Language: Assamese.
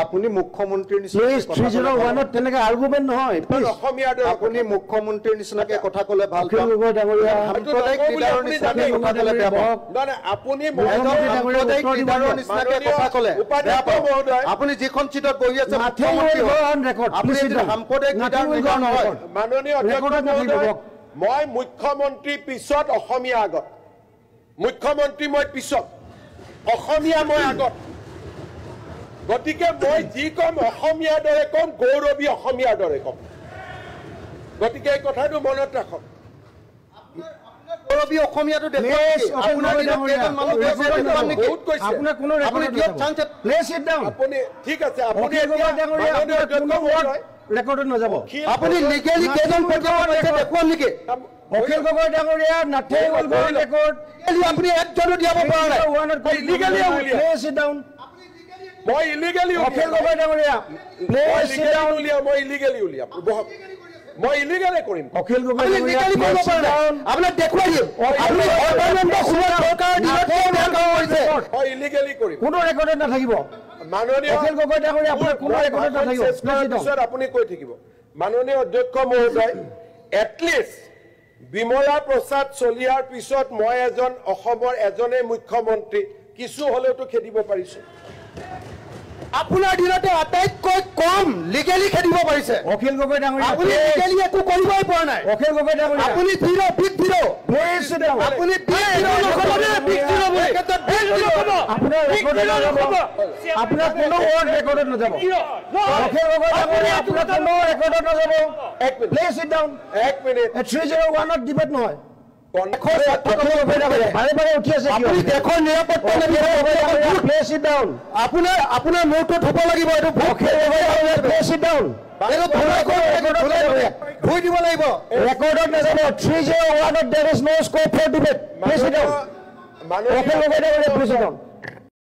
আপুনি মুখ্যমন্ত্ৰীৰ প্লিজ 301 তেনেকৈ আৰ্গুমেণ্ট নহয় আপুনি মুখ্যমন্ত্ৰীৰ নিচিনাকৈ কথা ক'লে ভাল অখিল গগৈ ডাঙৰীয়া সাম্প্ৰদায়িক লিডাৰৰ নিচিনাকৈ কথা ক'লে বেয়া পাওঁ আপুনি সাম্প্ৰদায়িক লিডাৰৰ নিচিনাকৈ কথা ক'লে বেয়া পাওঁ আপুনি যিখন চিটত বহি আছে মুখ্যমন্ত্ৰী আপুনি সাম্প্ৰদায়িক লিডাৰ নহয় মাননীয় অধ্যক্ষ মই মুখ্যমন্ত্ৰী পিছত অসমীয়া আগত মুখ্যমন্ত্ৰী মই পিছত অসমীয়া মই আগত গতিকে মই যি কম অসমীয়াৰ দৰে কম গৌৰৱী অসমীয়াৰ দৰে কম গতিকে এই কথাটো মনত ৰাখক গৌৰৱী অসমীয়াটো আপুনি ঠিক আছে ৰেকৰ্ডত নাযাব আপুনি লিগেলি কেইজন দেখুৱাম নেকি অখিল গগৈ ডাঙৰীয়া নাথেই ৱৰ্ল্ড ৰেকৰ্ড আপুনি একজনো দিয়াব পৰা নাই মই ইলিগেলি অখিল গগৈ ডাঙৰীয়া মই ইলিগেলি উলিয়াম মই ইলিগেলি কৰিম অখিল গগৈ আপোনাক দেখুৱাই দিম মই ইলিগেলি কৰিম কোনো ৰেকৰ্ডত নাথাকিব মাননীয় অখিল গগৈ ডাঙৰীয়া আপোনাৰ কোনো ৰেকৰ্ডত নাথাকিব আপুনি কৈ থাকিব মাননীয় অধ্যক্ষ মহোদয় এটলিষ্ট বিমলা প্ৰসাদ চলিয়াৰ পিছত মই অসমৰ এজনে মুখ্যমন্ত্ৰী কিছু হলেওতো খেদিব পাৰিছো আপোনাৰ দিনতে আটাইতকৈ কম লিগেলি খেদিব পাৰিছে অখিল গগৈ ডাঙৰীয়া আপুনি লিগেলি একো কৰিবই পৰা নাই অখিল গগৈ ডাঙৰীয়া আপুনি আপুনি আপোনাৰ কোনো ৰেকৰ্ডত নাযাব অখিল গগৈ ডাঙৰীয়া আপোনাৰ কোনো ৰেকৰ্ডত নাযাব প্লিজ সিট ডাউন 1 মিনিট 301ত ডিবেট নহয় আপোনাৰ মূৰটো ধুব লাগিব এইটো ধুই দিব লাগিব ৰেকৰ্ডত নাযাব 301ত there is no scope for debate. Please sit down.